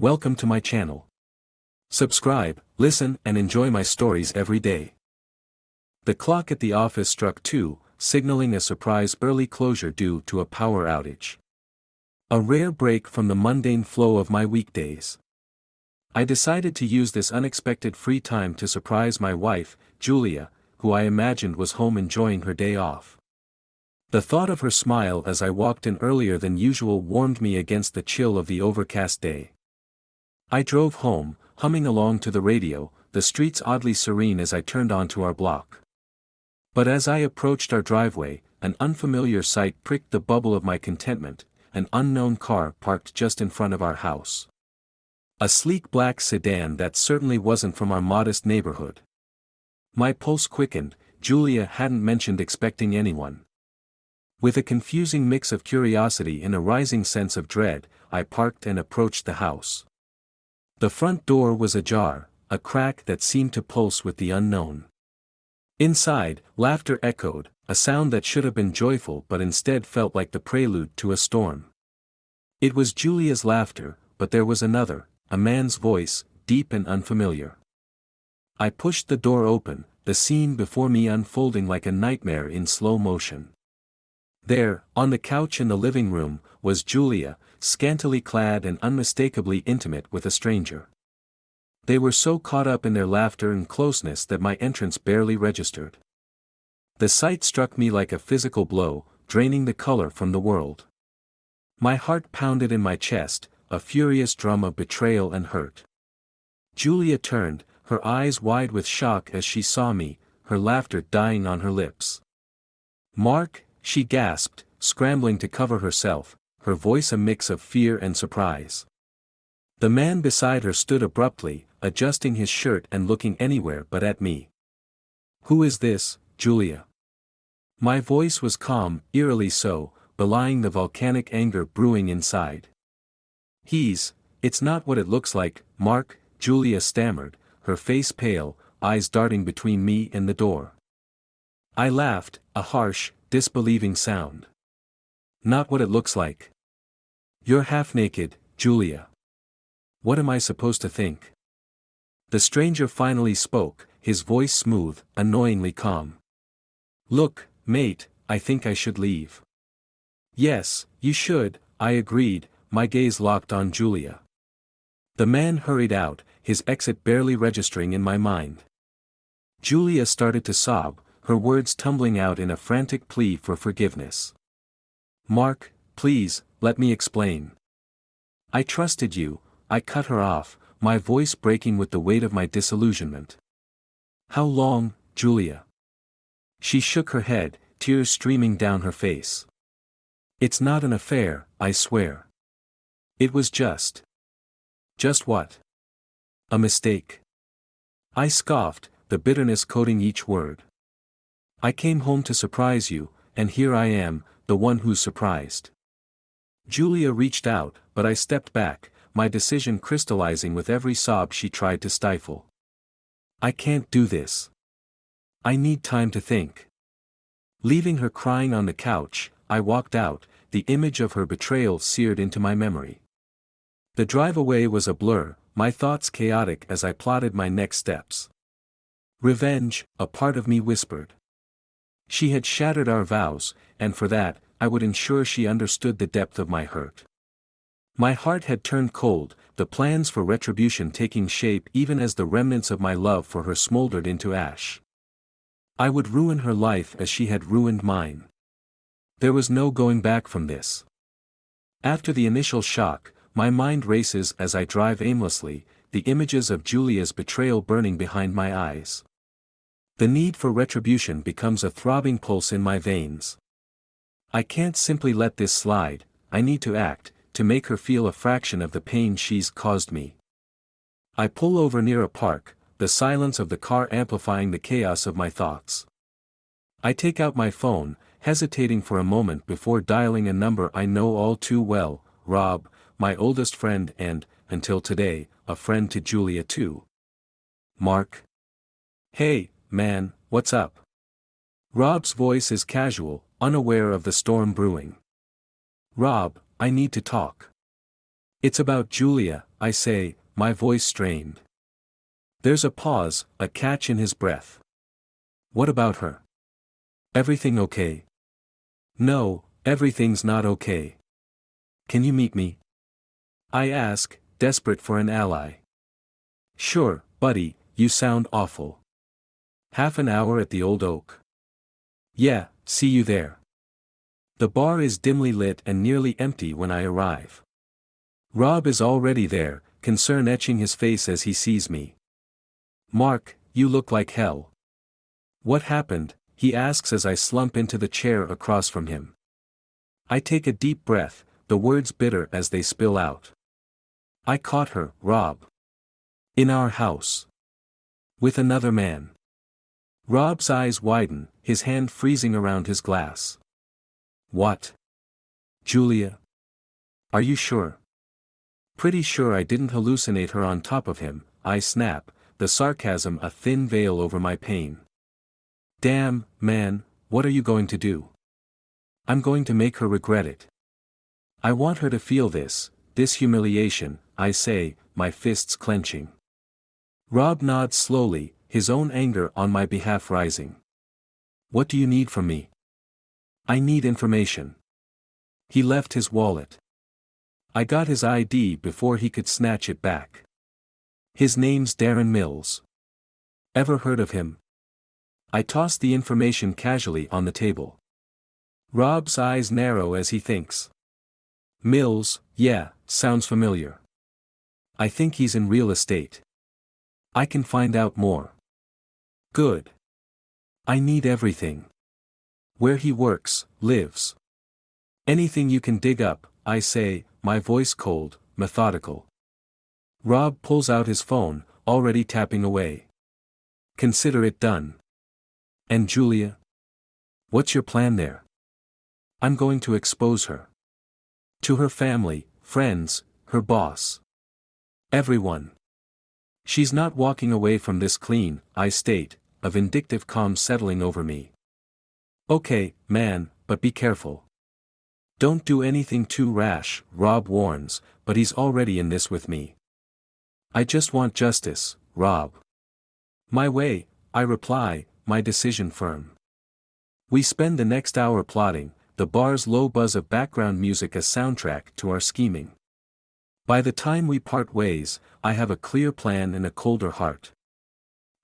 Welcome to my channel. Subscribe, listen, and enjoy my stories every day. The clock at the office struck 2, signaling a surprise early closure due to a power outage. A rare break from the mundane flow of my weekdays. I decided to use this unexpected free time to surprise my wife, Julia, who I imagined was home enjoying her day off. The thought of her smile as I walked in earlier than usual warmed me against the chill of the overcast day. I drove home, humming along to the radio, the streets oddly serene as I turned onto our block. But as I approached our driveway, an unfamiliar sight pricked the bubble of my contentment, an unknown car parked just in front of our house. A sleek black sedan that certainly wasn't from our modest neighborhood. My pulse quickened. Julia hadn't mentioned expecting anyone. With a confusing mix of curiosity and a rising sense of dread, I parked and approached the house. The front door was ajar, a crack that seemed to pulse with the unknown. Inside, laughter echoed, a sound that should have been joyful but instead felt like the prelude to a storm. It was Julia's laughter, but there was another, a man's voice, deep and unfamiliar. I pushed the door open, the scene before me unfolding like a nightmare in slow motion. There, on the couch in the living room, was Julia, scantily clad and unmistakably intimate with a stranger. They were so caught up in their laughter and closeness that my entrance barely registered. The sight struck me like a physical blow, draining the color from the world. My heart pounded in my chest, a furious drum of betrayal and hurt. Julia turned, her eyes wide with shock as she saw me, her laughter dying on her lips. "Mark," she gasped, scrambling to cover herself, her voice a mix of fear and surprise. The man beside her stood abruptly, adjusting his shirt and looking anywhere but at me. "Who is this, Julia?" My voice was calm, eerily so, belying the volcanic anger brewing inside. It's not what it looks like, Mark," Julia stammered, her face pale, eyes darting between me and the door. I laughed, a harsh, disbelieving sound. "Not what it looks like. You're half naked, Julia. What am I supposed to think?" The stranger finally spoke, his voice smooth, annoyingly calm. "Look, mate, I think I should leave." "Yes, you should," I agreed, my gaze locked on Julia. The man hurried out, his exit barely registering in my mind. Julia started to sob, her words tumbling out in a frantic plea for forgiveness. "Mark, please, let me explain. I trusted you," I cut her off, my voice breaking with the weight of my disillusionment. "How long, Julia?" She shook her head, tears streaming down her face. "It's not an affair, I swear. It was just." "Just what?" "A mistake." I scoffed, the bitterness coating each word. "I came home to surprise you, and here I am, the one who's surprised." Julia reached out, but I stepped back, my decision crystallizing with every sob she tried to stifle. "I can't do this. I need time to think." Leaving her crying on the couch, I walked out, the image of her betrayal seared into my memory. The drive away was a blur, my thoughts chaotic as I plotted my next steps. Revenge, a part of me whispered. She had shattered our vows, and for that, I would ensure she understood the depth of my hurt. My heart had turned cold, the plans for retribution taking shape even as the remnants of my love for her smoldered into ash. I would ruin her life as she had ruined mine. There was no going back from this. After the initial shock, my mind races as I drive aimlessly, the images of Julia's betrayal burning behind my eyes. The need for retribution becomes a throbbing pulse in my veins. I can't simply let this slide, I need to act, to make her feel a fraction of the pain she's caused me. I pull over near a park, the silence of the car amplifying the chaos of my thoughts. I take out my phone, hesitating for a moment before dialing a number I know all too well, Rob, my oldest friend and, until today, a friend to Julia too. "Mark? Hey, man, what's up?" Rob's voice is casual, unaware of the storm brewing. "Rob, I need to talk." It's about Julia, I say, my voice strained. There's a pause, a catch in his breath. What about her? Everything okay? No, everything's not okay. Can you meet me? I ask, desperate for an ally. Sure, buddy, you sound awful. Half an hour at the Old Oak. Yeah, see you there. The bar is dimly lit and nearly empty when I arrive. Rob is already there, concern etching his face as he sees me. Mark, you look like hell. What happened? He asks as I slump into the chair across from him. I take a deep breath, the words bitter as they spill out. I caught her, Rob. In our house. With another man. Rob's eyes widen, his hand freezing around his glass. What? Julia? Are you sure? Pretty sure I didn't hallucinate her on top of him, I snap, the sarcasm a thin veil over my pain. Damn, man, what are you going to do? I'm going to make her regret it. I want her to feel this humiliation, I say, my fists clenching. Rob nods slowly, his own anger on my behalf rising. What do you need from me? I need information. He left his wallet. I got his ID before he could snatch it back. His name's Darren Mills. Ever heard of him? I tossed the information casually on the table. Rob's eyes narrow as he thinks. Mills, yeah, sounds familiar. I think he's in real estate. I can find out more. Good. I need everything. Where he works, lives. Anything you can dig up, I say, my voice cold, methodical. Rob pulls out his phone, already tapping away. Consider it done. And Julia? What's your plan there? I'm going to expose her. To her family, friends, her boss. Everyone. She's not walking away from this clean, I state, a vindictive calm settling over me. Okay, man, but be careful. Don't do anything too rash, Rob warns, but he's already in this with me. I just want justice, Rob. My way, I reply, my decision firm. We spend the next hour plotting, the bar's low buzz of background music a soundtrack to our scheming. By the time we part ways, I have a clear plan and a colder heart.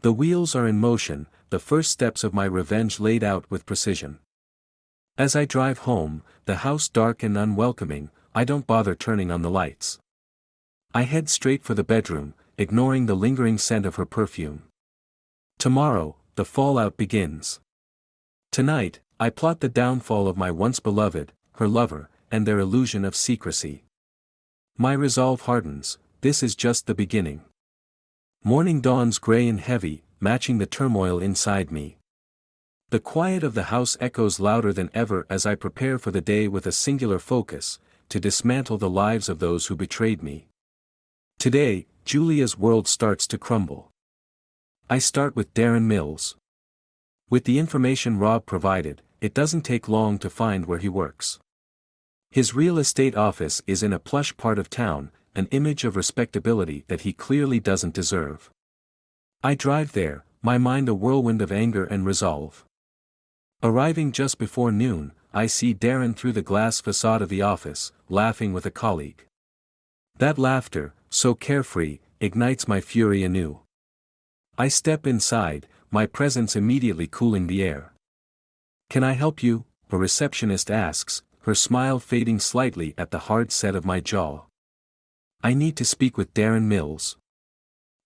The wheels are in motion, the first steps of my revenge laid out with precision. As I drive home, the house dark and unwelcoming, I don't bother turning on the lights. I head straight for the bedroom, ignoring the lingering scent of her perfume. Tomorrow, the fallout begins. Tonight, I plot the downfall of my once beloved, her lover, and their illusion of secrecy. My resolve hardens, this is just the beginning. Morning dawns gray and heavy, matching the turmoil inside me. The quiet of the house echoes louder than ever as I prepare for the day with a singular focus, to dismantle the lives of those who betrayed me. Today, Julia's world starts to crumble. I start with Darren Mills. With the information Rob provided, it doesn't take long to find where he works. His real estate office is in a plush part of town, an image of respectability that he clearly doesn't deserve. I drive there, my mind a whirlwind of anger and resolve. Arriving just before noon, I see Darren through the glass facade of the office, laughing with a colleague. That laughter, so carefree, ignites my fury anew. I step inside, my presence immediately cooling the air. Can I help you? A receptionist asks, her smile fading slightly at the hard set of my jaw. I need to speak with Darren Mills.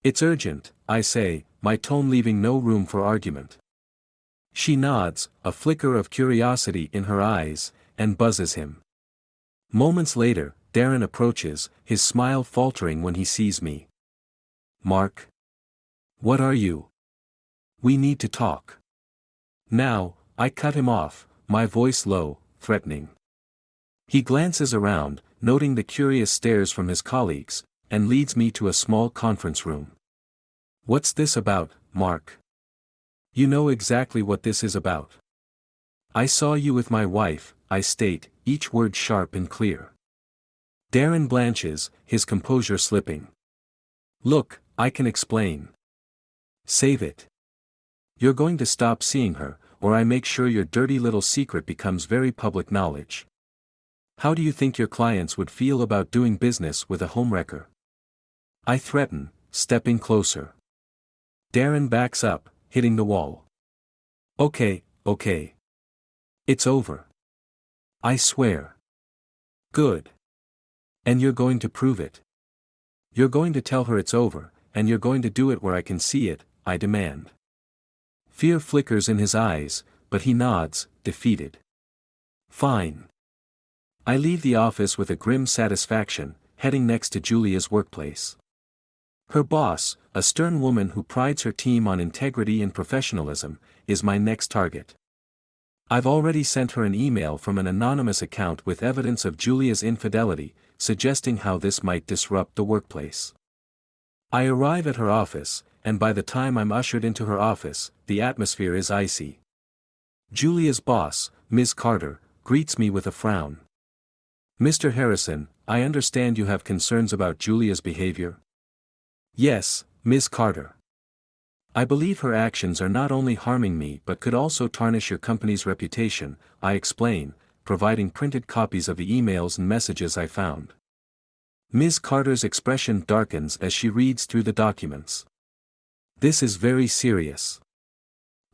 It's urgent, I say, my tone leaving no room for argument. She nods, a flicker of curiosity in her eyes, and buzzes him. Moments later, Darren approaches, his smile faltering when he sees me. Mark? What are you? We need to talk. Now, I cut him off, my voice low, threatening. He glances around, noting the curious stares from his colleagues, and leads me to a small conference room. What's this about, Mark? You know exactly what this is about. I saw you with my wife, I state, each word sharp and clear. Darren blanches, his composure slipping. Look, I can explain. Save it. You're going to stop seeing her, or I make sure your dirty little secret becomes very public knowledge. How do you think your clients would feel about doing business with a homewrecker? I threaten, stepping closer. Darren backs up, hitting the wall. Okay. It's over. I swear. Good. And you're going to prove it. You're going to tell her it's over, and you're going to do it where I can see it, I demand. Fear flickers in his eyes, but he nods, defeated. Fine. I leave the office with a grim satisfaction, heading next to Julia's workplace. Her boss, a stern woman who prides her team on integrity and professionalism, is my next target. I've already sent her an email from an anonymous account with evidence of Julia's infidelity, suggesting how this might disrupt the workplace. I arrive at her office, and by the time I'm ushered into her office, the atmosphere is icy. Julia's boss, Ms. Carter, greets me with a frown. Mr. Harrison, I understand you have concerns about Julia's behavior? Yes, Ms. Carter. I believe her actions are not only harming me but could also tarnish your company's reputation, I explain, providing printed copies of the emails and messages I found. Ms. Carter's expression darkens as she reads through the documents. This is very serious.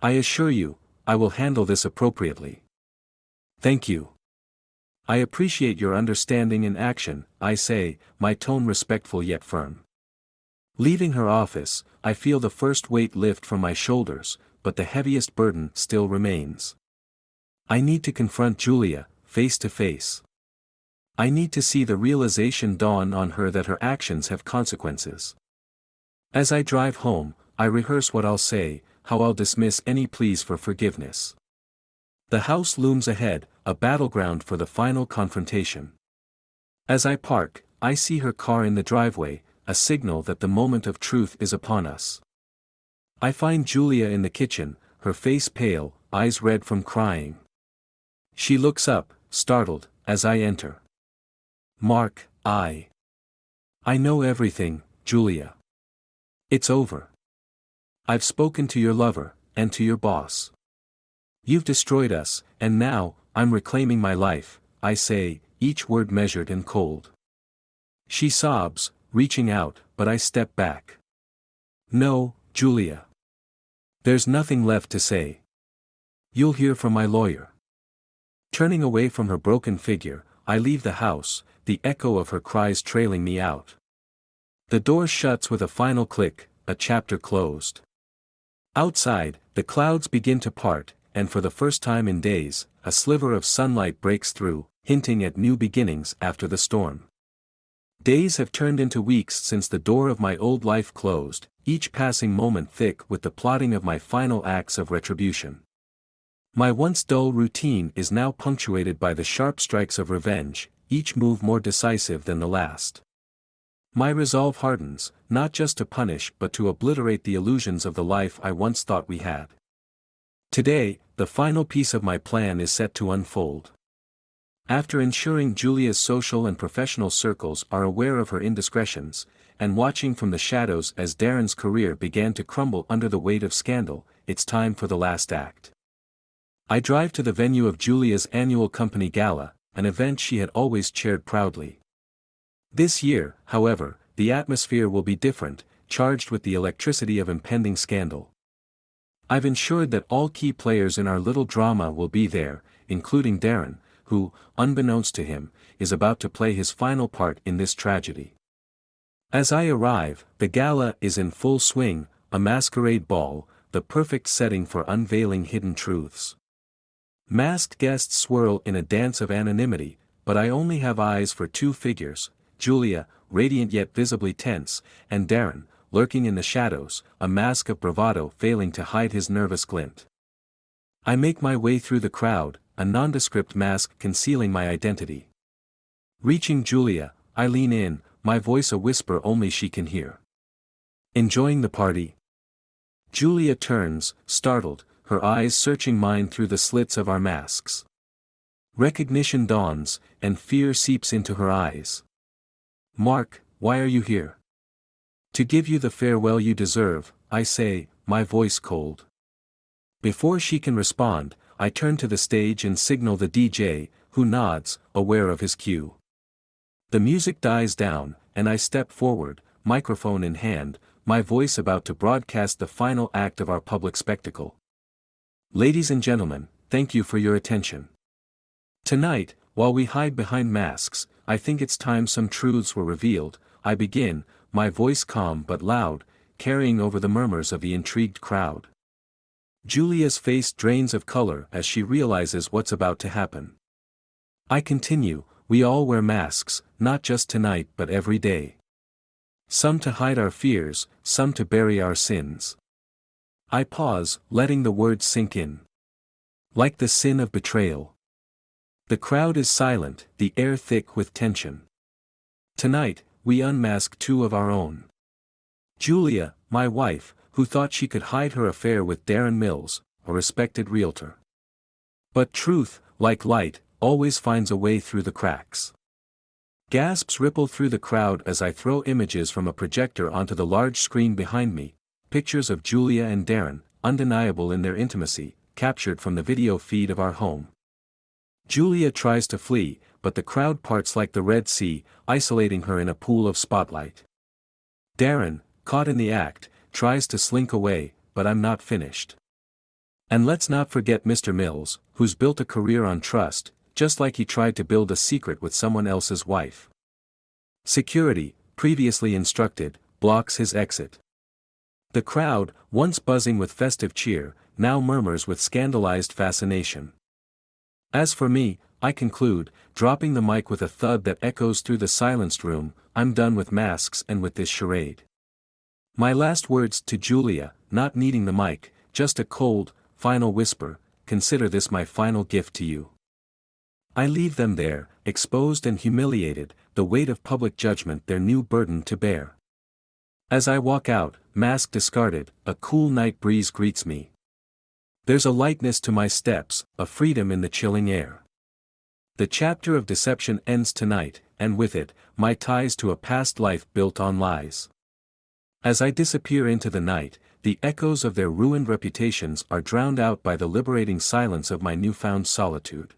I assure you, I will handle this appropriately. Thank you. I appreciate your understanding and action, I say, my tone respectful yet firm. Leaving her office, I feel the first weight lift from my shoulders, but the heaviest burden still remains. I need to confront Julia, face to face. I need to see the realization dawn on her that her actions have consequences. As I drive home, I rehearse what I'll say, how I'll dismiss any pleas for forgiveness. The house looms ahead, a battleground for the final confrontation. As I park, I see her car in the driveway, a signal that the moment of truth is upon us. I find Julia in the kitchen, her face pale, eyes red from crying. She looks up, startled, as I enter. Mark, I know everything, Julia. It's over. I've spoken to your lover, and to your boss. You've destroyed us, and now, I'm reclaiming my life, I say, each word measured and cold. She sobs, reaching out, but I step back. No, Julia. There's nothing left to say. You'll hear from my lawyer. Turning away from her broken figure, I leave the house, the echo of her cries trailing me out. The door shuts with a final click, a chapter closed. Outside, the clouds begin to part, and for the first time in days, a sliver of sunlight breaks through, hinting at new beginnings after the storm. Days have turned into weeks since the door of my old life closed, each passing moment thick with the plotting of my final acts of retribution. My once dull routine is now punctuated by the sharp strikes of revenge, each move more decisive than the last. My resolve hardens, not just to punish but to obliterate the illusions of the life I once thought we had. Today, the final piece of my plan is set to unfold. After ensuring Julia's social and professional circles are aware of her indiscretions, and watching from the shadows as Darren's career began to crumble under the weight of scandal, it's time for the last act. I drive to the venue of Julia's annual company gala, an event she had always chaired proudly. This year, however, the atmosphere will be different, charged with the electricity of impending scandal. I've ensured that all key players in our little drama will be there, including Darren, who, unbeknownst to him, is about to play his final part in this tragedy. As I arrive, the gala is in full swing, a masquerade ball, the perfect setting for unveiling hidden truths. Masked guests swirl in a dance of anonymity, but I only have eyes for two figures, Julia, radiant yet visibly tense, and Darren, lurking in the shadows, a mask of bravado failing to hide his nervous glint. I make my way through the crowd, a nondescript mask concealing my identity. Reaching Julia, I lean in, my voice a whisper only she can hear. Enjoying the party? Julia turns, startled, her eyes searching mine through the slits of our masks. Recognition dawns, and fear seeps into her eyes. Mark, why are you here? To give you the farewell you deserve, I say, my voice cold. Before she can respond, I turn to the stage and signal the DJ, who nods, aware of his cue. The music dies down, and I step forward, microphone in hand, my voice about to broadcast the final act of our public spectacle. Ladies and gentlemen, thank you for your attention. Tonight, while we hide behind masks, I think it's time some truths were revealed. I begin, my voice calm but loud, carrying over the murmurs of the intrigued crowd. Julia's face drains of color as she realizes what's about to happen. I continue, we all wear masks, not just tonight but every day. Some to hide our fears, some to bury our sins. I pause, letting the words sink in. Like the sin of betrayal. The crowd is silent, the air thick with tension. Tonight, we unmask two of our own. Julia, my wife, who thought she could hide her affair with Darren Mills, a respected realtor. But truth, like light, always finds a way through the cracks. Gasps ripple through the crowd as I throw images from a projector onto the large screen behind me, pictures of Julia and Darren, undeniable in their intimacy, captured from the video feed of our home. Julia tries to flee, but the crowd parts like the Red Sea, isolating her in a pool of spotlight. Darren, caught in the act, tries to slink away, but I'm not finished. And let's not forget Mr. Mills, who's built a career on trust, just like he tried to build a secret with someone else's wife. Security, previously instructed, blocks his exit. The crowd, once buzzing with festive cheer, now murmurs with scandalized fascination. As for me, I conclude, dropping the mic with a thud that echoes through the silenced room, I'm done with masks and with this charade. My last words to Julia, not needing the mic, just a cold, final whisper, consider this my final gift to you. I leave them there, exposed and humiliated, the weight of public judgment their new burden to bear. As I walk out, mask discarded, a cool night breeze greets me. There's a lightness to my steps, a freedom in the chilling air. The chapter of deception ends tonight, and with it, my ties to a past life built on lies. As I disappear into the night, the echoes of their ruined reputations are drowned out by the liberating silence of my newfound solitude.